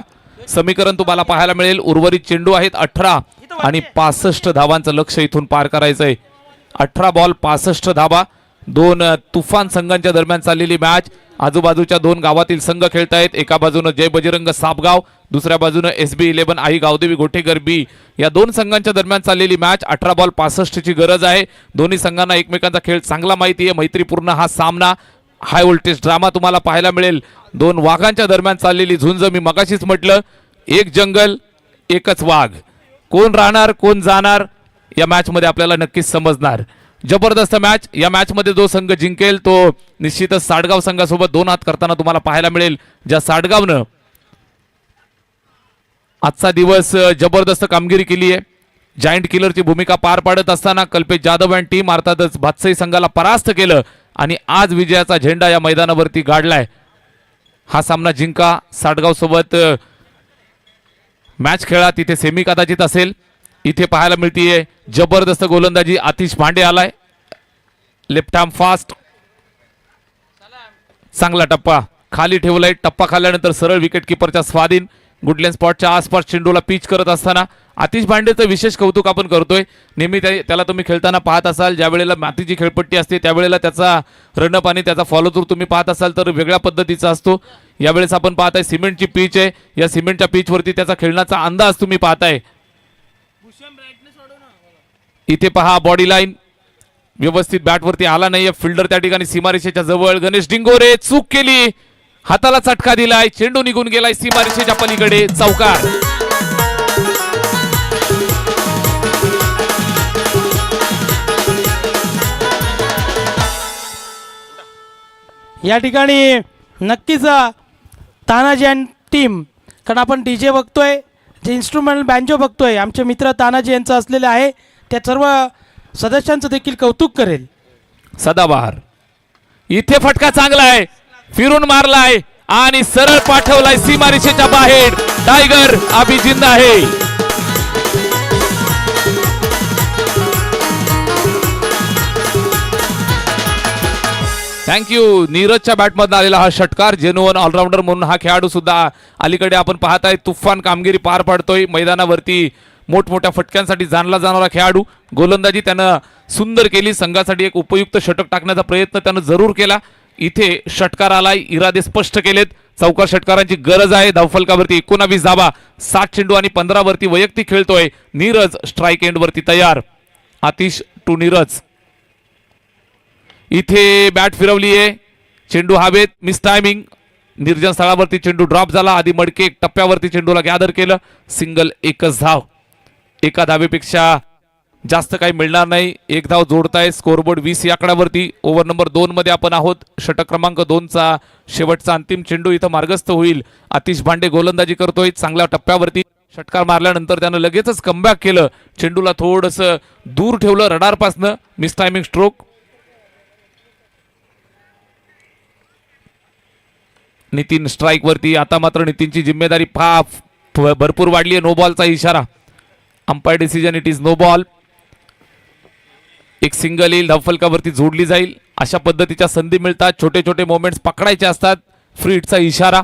समीकरण तुम्हाला पाहायला मिळेल. उर्वरित चेंडू आहेत 18 आणि 65 धावांचं लक्ष इथून पार करायचंय. 18 बॉल 65 धावा. 2 तुफान संघांच्या दरम्यान चाललेली मॅच. आजूबाजूच्या 2 गावातील संघ खेळतायत. एका बाजूनं जय बजरंग साबगाव, दुसऱ्या बाजूनं SB11 आई गावदेवी गोटेकर बी. या 2 संघांच्या दरम्यान चाललेली मॅच. 18 बॉल 65 ची गरज आहे. दोन्ही संघांना एकमेकांचा खेळ चांगला माहिती आहे. मैत्रीपूर्ण हा सामना. हाय व्होल्टेज ड्रामा तुम्हाला पाहायला मिळेल. 2 वाघांच्या दरम्यान चाललेली झुंज. मी मगाशीच म्हटलं एक जंगल एकच वाघ. कोण राहणार कोण जाणार या मॅच मध्ये आपल्याला नक्कीच समजणार. जबरदस्त मॅच. या मॅच मध्ये जो संघ जिंकेल तो निश्चितच साडगाव संघासोबत 2 हात करताना तुम्हाला पाहायला मिळेल. ज्या साडगावनं आजचा दिवस जबरदस्त कामगिरी केली आहे. जायंट किलरची भूमिका पार पाडत असताना कल्पेश जाधव अँड टीम अर्थातच भातसई संघाला परास्त केलं आणि आज विजयाचा झेंडा या मैदानावरती गाडलाय. हा सामना जिंका. साडगाव सोबत मॅच खेळा. तिथे सेमी कदाचित असेल. इथे पाहायला मिळतीये जबरदस्त गोलंदाजी. आतिश भांडे आलाय. Left arm fast. चांगला टप्पा खाली ठेवलाय. टप्पा खाल्ल्यानंतर सरळ विकेट किपरच्या स्वाधीन. गुडलँड स्पॉटच्या आसपास चेंडूला पिच करत असताना आतिश भांडेचं विशेष कौतुक आपण करतोय. नेहमी त्याला तुम्ही खेळताना पाहत असाल. ज्या वेळेला मातीची खेळपट्टी असते त्यावेळेला त्याचा रनअप आणि त्याचा फॉलो थ्रू तुम्ही पाहत असाल तर वेगळ्या पद्धतीचा असतो. यावेळेस आपण पाहताय सिमेंटची पिच आहे. या सिमेंटच्या पिचवरती त्याचा खेळण्याचा अंदाज तुम्ही पाहताय. इथे पहा बॉडी लाईन व्यवस्थित बॅटवरती आला नाहीये. फिल्डर त्या ठिकाणी सीमारेषेच्या जवळ. गणेश डिंगोरे चूक केली. हाताला चटका दिलाय. चेंडू निघून गेलाय सीमारेषेच्या पलीकडे. चौकार. या ठिकाणी नक्कीच तानाजी अँड टीम, कारण आपण DJ बघतोय, जे इन्स्ट्रुमेंटल बँजो बघतोय, आमचे मित्र तानाजी यांचं असलेले आहे. त्या सर्व सदस्यांचं देखील कौतुक करेल. सदाबहार. इथे फटका चांगला आहे. फिरून मारलाय आणि सरळ पाठवलाय सीमारेषेच्या बाहेर. टायगर अभिजिंद आहे. थँक्यू. नीरजच्या बॅटमधून आलेला हा षटकार. जेन्युइन ऑलराऊंडर म्हणून हा खेळाडू सुद्धा अलीकडे आपण पाहताय तुफान कामगिरी पार पाडतोय. मैदानावरती मोठमोठ्या फटक्यांसाठी जाणला जाणारा खेळाडू. गोलंदाजी त्यानं सुंदर केली. संघासाठी एक उपयुक्त षटक टाकण्याचा प्रयत्न त्यानं जरूर केला. इथे षटकार आलाय. इरादे स्पष्ट केलेत. चौकार षटकारांची गरज आहे. धावफलकावरती 19 धावा. 7 चेंडू आणि 15 वरती वैयक्तिक खेळतोय. नीरज स्ट्राईक एंड वरती तयार. आतिश टू नीरज. इथे बॅट फिरवली आहे. चेंडू हवेत. Miss timing. निर्जन स्थळावरती चेंडू ड्रॉप झाला. आधी मडके एक टप्प्यावरती चेंडूला गॅदर केलं. सिंगल एकच धाव. एका धावेपेक्षा जास्त काही मिळणार नाही. एक धाव जोडताय. स्कोरबोर्ड 20 या आकड्यावरती. ओव्हर नंबर 2 मध्ये आपण आहोत. षटक क्रमांक 2चा शेवटचा अंतिम चेंडू इथं मार्गस्थ होईल. आतिश भांडे गोलंदाजी करतोय चांगल्या टप्प्यावरती. षटकार मारल्यानंतर त्यानं लगेचच कमबॅक केलं. चेंडूला थोडंसं दूर ठेवलं रडारपासनं. Miss timing stroke. Nitin strike वरती. आता मात्र नितीनची जिम्मेदारी भरपूर वाढली आहे. नो बॉलचा इशारा. Umpire decision it is no ball. एक सिंगल येईल. धावफलकावरती जोडली जाईल. अशा पद्धतीच्या संधी मिळतात. छोटे छोटे मोमेंट्स पकडायचे असतात. फ्री हिटचा इशारा.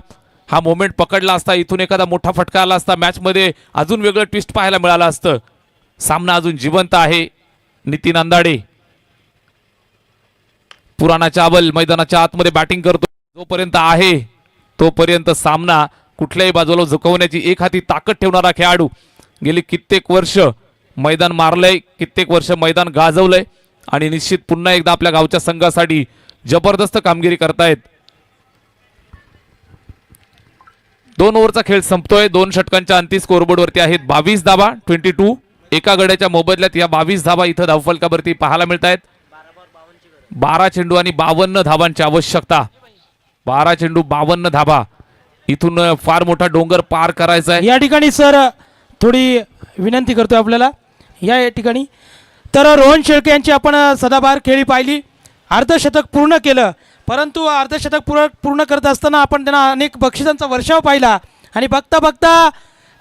हा मोमेंट पकडला असता इथून एखादा मोठा फटका आला असता. मॅचमध्ये अजून वेगळं ट्विस्ट पाहायला मिळालं असतं. सामना अजून जिवंत आहे. नितीन अंदाडे पुराणा चावल मैदानाच्या आतमध्ये बॅटिंग करतो. जोपर्यंत आहे तोपर्यंत सामना कुठल्याही बाजूला झुकवण्याची एक हाती ताकद ठेवणारा खेळाडू. गेली कित्येक वर्ष मैदान मारलंय. कित्येक वर्ष मैदान गाजवलंय आणि निश्चित पुन्हा एकदा आपल्या गावच्या संघासाठी जबरदस्त कामगिरी करतायत. 2 ओव्हरचा खेळ संपतोय. 2 षटकांच्या अंती स्कोरबोर्ड वरती आहेत 22 धावा 22. एका गड्याच्या मोबदल्यात या 22 धावा इथं धावफलकावरती पाहायला मिळत आहेत. 12 चेंडू आणि 52 धावांची आवश्यकता. 12 चेंडू 52 धावा. इथून फार मोठा डोंगर पार करायचा आहे. या ठिकाणी सर थोडी विनंती करतोय आपल्याला या ठिकाणी. तर रोहन शेळके यांची आपण सदाबहार खेळी पाहिली. अर्धशतक पूर्ण केलं. परंतु अर्धशतक पूर्ण करत असताना आपण त्यांना अनेक बक्षिसांचा वर्षाव पाहिला. आणि बघता बघता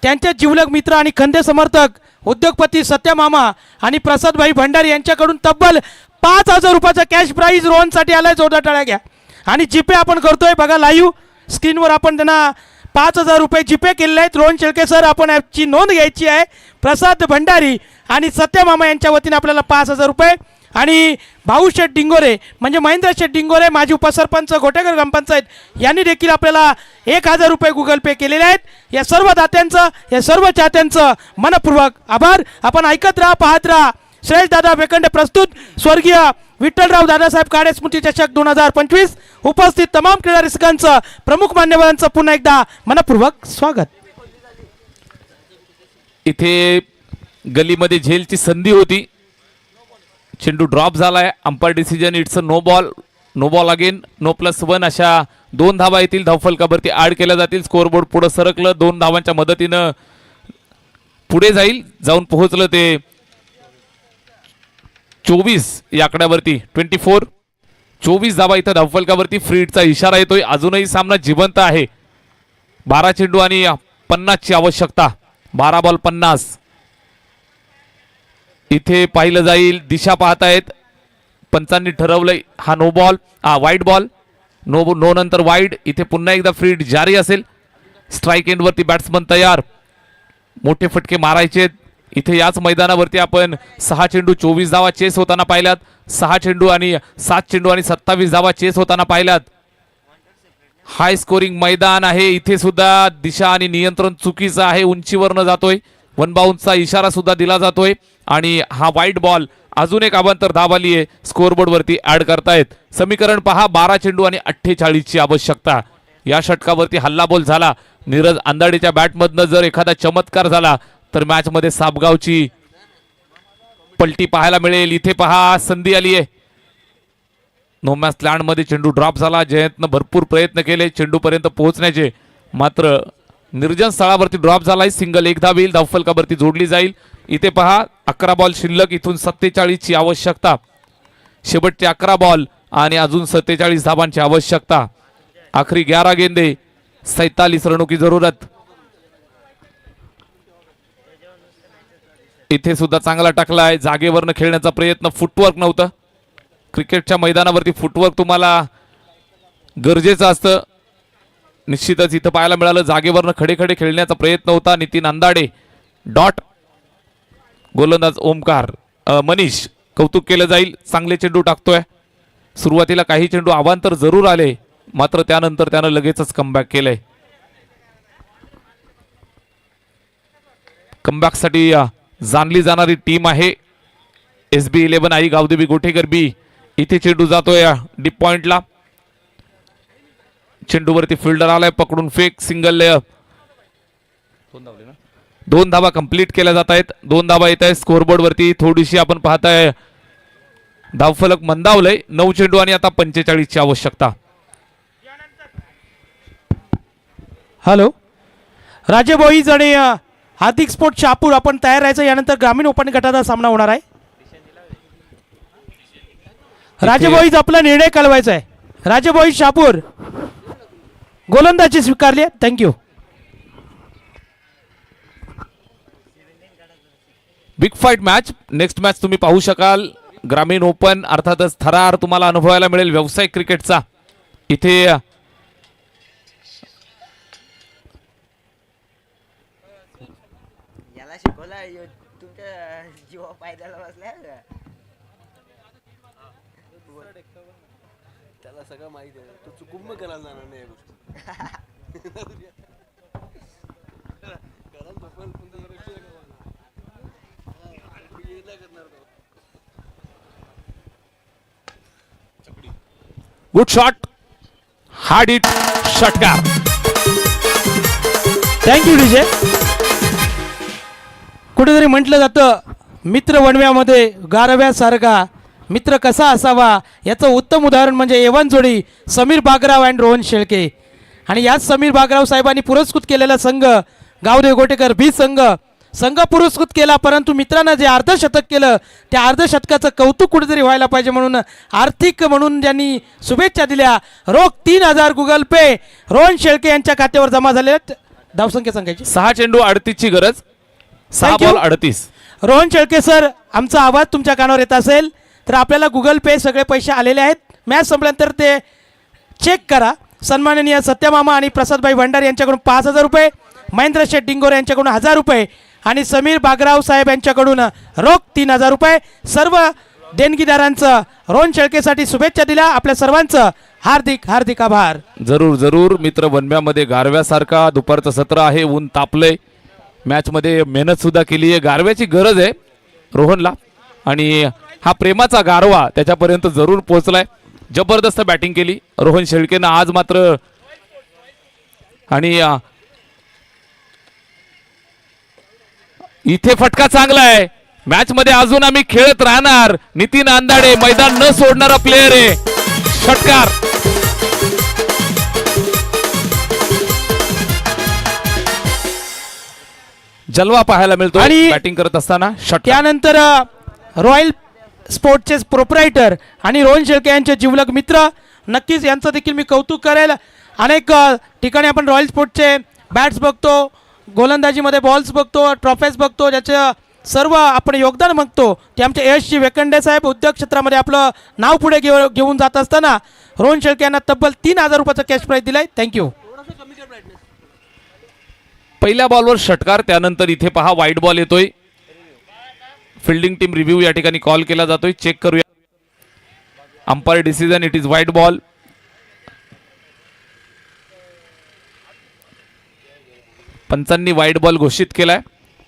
त्यांचे जिवलग मित्र आणि खंदे समर्थक उद्योगपती सत्यमामा आणि प्रसादभाई भंडारी यांच्याकडून तब्बल 5,000 रुपयाचा कॅश प्राईज रोहनसाठी आलाय. जोरदार टाळ्या घ्या. आणि जीपे आपण करतोय बघा लाईव्ह स्क्रीनवर. आपण त्यांना 5,000 रुपये जीपे केलेले आहेत. रोहन शेळके सर आपण ॲपची नोंद घ्यायची आहे. प्रसाद भंडारी आणि सत्यमामा यांच्या वतीने आपल्याला 5,000 रुपये. आणि भाऊ शेठ डिंगोरे म्हणजे महेंद्र शेठ डिंगोरे माजी उपसरपंच घोटेकर ग्रामपंचायत यांनी देखील आपल्याला 1,000 रुपये गुगल पे केलेले आहेत. या सर्व दात्यांचं या सर्व चाहत्यांचं मनपूर्वक आभार. आपण ऐकत राहा पाहत राहा. श्रेयस दादा बेकंडे प्रस्तुत स्वर्गीय विठ्ठलराव दादासाहेब काळे स्मृती चषक 2025. उपस्थित तमाम क्रीडा रसिकांचं प्रमुख मान्यवरांचं पुन्हा एकदा मनपूर्वक स्वागत. इथे गलीमध्ये झेलची संधी होती. चेंडू ड्रॉप झालाय. Umpire decision it's a no ball. No ball again. No +1 अशा 2 धावा येतील. धावफलकावरती ऍड केल्या जातील. स्कोरबोर्ड पुढे सरकलं. 2 धावांच्या मदतीनं पुढे जाऊन पोहोचलं ते 24 या आकड्यावरती. 24 धावा इथं धावफलकावरती. फ्री हिटचा इशारा येतोय. अजूनही सामना जिवंत आहे. 12 चेंडू आणि 50 ची आवश्यकता. 12 बॉल 50. इथे पाहिलं जाईल. दिशा पाहतायत. पंचांनी ठरवलंय हा no ball. Wide ball. No नंतर वाईड. इथे पुन्हा एकदा फ्री हिट जारी असेल. स्ट्राईक एंडवरती बॅट्समन तयार. मोठे फटके मारायचे. इथे याच मैदानावरती आपण 6 चेंडू 24 धावा चेस होताना पाहिल्यात. 7 चेंडू आणि 27 धावा चेस होताना पाहिल्यात. हाय स्कोरिंग मैदान आहे. इथे सुद्धा दिशा आणि नियंत्रण चुकीचं आहे. उंचीवरनं जातोय. 1 बाउन्सचा इशारा सुद्धा दिला जातोय. आणि हा वाईट बॉल. अजून एक अवांतर धाव आली आहे. स्कोरबोर्ड वरती ऍड करतायत. समीकरण पहा. 12 चेंडू आणि 48 ची आवश्यकता. या षटकावरती हल्लाबोल झाला. नीरज अंदाडेच्या बॅटमधनं जर एखादा चमत्कार झाला तर मॅच मध्ये साबगावची पलटी पाहायला मिळेल. इथे पहा संधी आली आहे. नो मॅच लँड मध्ये चेंडू ड्रॉप झाला. जयंतनं भरपूर प्रयत्न केले चेंडू पर्यंत पोहोचण्याचे. मात्र निर्जन स्थळावरती ड्रॉप झालाय. सिंगल 1 धाव येईल. धावफलकावरती जोडली जाईल. इथे पहा 11 बॉल शिल्लक. इथून 47 ची आवश्यकता. शेवटचे 11 बॉल आणि अजून 47 धावांची आवश्यकता. आखरी 11 गेंदे 47 रनों की जरूरत. इथे सुद्धा चांगला टाकलाय. जागेवरनं खेळण्याचा प्रयत्न. फुटवर्क नव्हतं. क्रिकेटच्या मैदानावरती फुटवर्क तुम्हाला गरजेचं असतं. निश्चितच इथं पाहायला मिळालं. जागेवरनं खडे खडे खेळण्याचा प्रयत्न होता. नितीन अंदाडे डॉट. गोलंदाज ओमकार मनीष कौतुक केलं जाईल. चांगले चेंडू टाकतोय. सुरुवातीला काही चेंडू अवांतर जरूर आले. मात्र त्यानंतर त्यानं लगेचच कमबॅक केलंय. कमबॅकसाठी जाणली जाणारी टीम आहे SB 11 आई गावदेवी गोठेकर बी. इथे चेंडू जातोय डीप पॉइंटला. चेंडूवरती फिल्डर आलाय. पकडून फेक. Single layup. 2 धावा कंप्लीट केल्या जात आहेत. 2 धावा येत आहेत स्कोअरबोर्ड वरती. थोडीशी आपण पाहताय धावफलक मंदावलंय. 9 चेंडू आणि आता 45 ची आवश्यकता. हॅलो, राजे बॉईज आणि हार्दिक स्पोर्ट शहापूर आपण तयार राहायचं. यानंतर ग्रामीण ओपन गटाचा सामना होणार आहे. राजे बॉईज आपला निर्णय कळवायचा आहे. राजे बॉईज शहापूर गोलंदाजी स्वीकारली. Thank you. Big fight match. Next match तुम्ही पाहू शकाल. ग्रामीण ओपन अर्थातच थरार तुम्हाला अनुभवायला मिळेल व्यावसायिक क्रिकेटचा. इथे याला शिकवला तुमच्या जीवा फायद्याला बसलाय का? त्याला सगळं माहिती आहे. तो चुकून मग करायला जाणार नाही या गोष्टी. कारण तो पण तुमचं जरा विचार करणार तो. Good shot. Hard hit. षटकार. Thank you DJ. कुठेतरी म्हटलं जातं मित्र वणव्यामध्ये गारव्यासारखा मित्र कसा असावा याचं उत्तम उदाहरण म्हणजे एवन जोडी समीर बागराव अँड रोहन शेळके. आणि याच समीर बागराव साहेबांनी पुरस्कृत केलेला संघ गावदेव गोटेकर बी संघ पुरस्कृत केला. परंतु मित्रांनं जे अर्धशतक केलं त्या अर्धशतकाचं कौतुक कुठेतरी व्हायला पाहिजे म्हणून आर्थिक म्हणून ज्यांनी शुभेच्छा दिल्या. रोख 3000 गुगल पे रोहन शेळके यांच्या खात्यावर जमा झाले. धावसंख्या सांगायची 6 चेंडू 38 ची गरज. 6 Thank you. Ball 38. Rohan Shelke sir, आमचा आवाज तुमच्या कानावर येत असेल तर आपल्याला गुगल पे सगळे पैसे आलेले आहेत. मॅच संपल्यानंतर ते चेक करा. सन्माननीय सत्यमामा आणि प्रसादभाई भंडारी यांच्याकडून 5000 रुपये, महेंद्र शेठ डिंगोरे यांच्याकडून 1000 रुपये आणि समीर बागराव साहेब यांच्याकडून रोख 3000 रुपये. सर्व देणगीदारांचं रोहन शेळकेसाठी शुभेच्छा दिल्या. आपल्या सर्वांचं हार्दिक हार्दिक आभार. जरूर जरूर. मित्र वनव्यामध्ये गारव्यासारखा दुपारचं सत्र आहे. ऊन तापलंय. मॅच मध्ये मेहनत सुद्धा केली आहे. गारव्याची गरज आहे रोहनला आणि हा प्रेमाचा गारवा त्याच्यापर्यंत जरूर पोहोचलाय. जबरदस्त बॅटिंग केली रोहन शेळकेनं आज मात्र. आणि इथे फटका चांगला आहे. मॅच मध्ये अजून आम्ही खेळत राहणार. नितीन अंदाडे मैदान न सोडणारा प्लेयर आहे. षटकार. जलवा पाहायला मिळतो आणि बॅटिंग करत असताना. षटकार. त्यानंतर रॉयल स्पोर्टचे प्रोप्रायटर आणि रोहन शेळके यांचे जिवलग मित्र, नक्कीच यांचं देखील मी कौतुक करेल. अनेक ठिकाणी आपण रॉयल स्पोर्टचे बॅट्स बघतो, गोलंदाजीमध्ये बॉल्स बघतो, ट्रॉफीज बघतो, ज्याचं सर्व आपण योगदान बघतो ते आमचे यशजी वेकंडे साहेब उद्योग क्षेत्रामध्ये आपलं नाव पुढे घेऊन जात असताना रोहन शेळके यांना तब्बल 3000 रुपयाचं कॅश प्राईज दिलाय. थँक्यू. पहिल्या बॉलवर षटकार. त्यानंतर इथे पहा वाईट बॉल येतोय. फिल्डिंग टीम रिव्ह्यू या ठिकाणी कॉल केला जातोय. चेक करूया. अंपायर डिसिजन, इट इज वाईट बॉल. पंचांनी वाईट बॉल घोषित केलाय.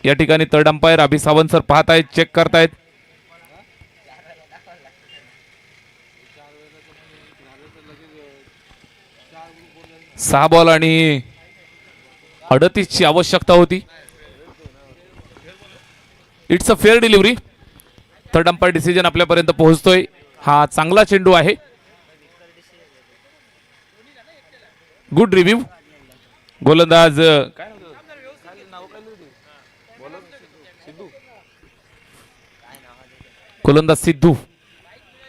या ठिकाणी थर्ड अंपायर अभि सावंत सर पाहत आहेत, चेक करतायत. सहा बॉल आणि 38 ची आवश्यकता होती. It's a fair delivery. Third umpire decision आपल्यापर्यंत पोहोचतोय. हा चांगला चेंडू आहे. Good review. गोलंदाज सिद्धू.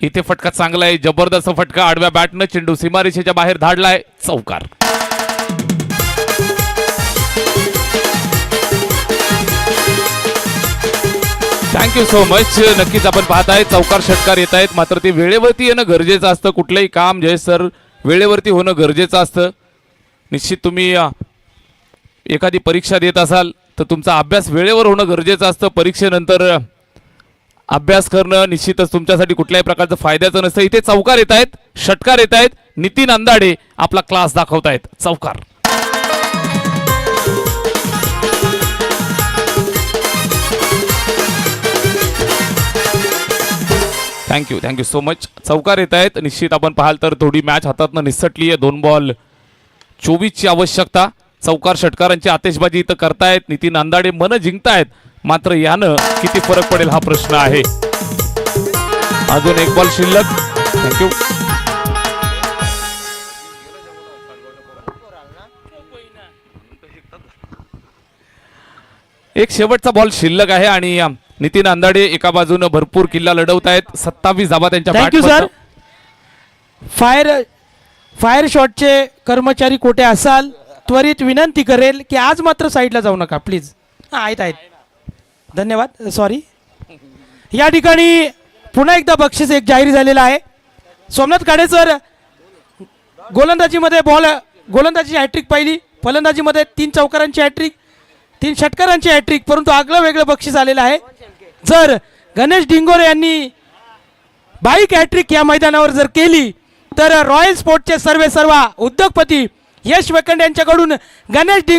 इथे फटका चांगला आहे. जबरदस्त फटका. आडव्या बॅटनं चेंडू सीमारेषेच्या बाहेर धाडलाय. चौकार. Thank you so much. नक्कीच आपण पाहताय चौकार षटकार येत आहेत. मात्र ते वेळेवरती येणं गरजेचं असतं. कुठलंही काम जय सर वेळेवरती होणं गरजेचं असतं. निश्चित तुम्ही एखादी परीक्षा देत असाल तर तुमचा अभ्यास वेळेवर होणं गरजेचं असतं. परीक्षेनंतर अभ्यास करणं निश्चितच तुमच्यासाठी कुठल्याही प्रकारचं फायद्याचं नसतं. इथे चौकार येत आहेत, षटकार येत आहेत. नितीन अंदाडे आपला क्लास दाखवतायत. चौकार. Thank you so much. चौकार येत आहेत. निश्चित आपण पाहाल तर थोडी मॅच हातातनं निसटली आहे. 2 बॉल 24 ची आवश्यकता. चौकार षटकारांची आतिषबाजी इथं करतायत. नितीन अंदाडे मन जिंकतायत, मात्र यानं किती फरक पडेल हा प्रश्न आहे. अजून एक बॉल शिल्लक. थँक्यू. एक शेवटचा बॉल शिल्लक आहे आणि नितीन अंदाडे एका बाजूनं भरपूर किल्ला लढवत आहेत. 27 धावा त्यांच्या थँक्यू बॅटमधनं. सर. फायर शॉटचे कर्मचारी कोठे असाल त्वरित विनंती करेल की आज मात्र साईडला जाऊ नका प्लीज. आहेत. धन्यवाद. सॉरी. या ठिकाणी पुन्हा एकदा बक्षीस एक जाहीर झालेलं आहे. सोमनाथ काडेसर गोलंदाजी हॅट्रिक पाहिली, फलंदाजीमध्ये 3 चौकारांची हॅट्रिक, 3 षटकारांची हॅट्रिक, परंतु आगळं वेगळं बक्षीस आलेलं आहे. जर गणेश डिंगोरे यांनी बाईक हॅट्रिक या मैदानावर जर केली तर रॉयल स्पोर्टचे सर्वेसर्वा उद्योगपती यश वेकंड यांच्याकडून गणेश डिंगोरे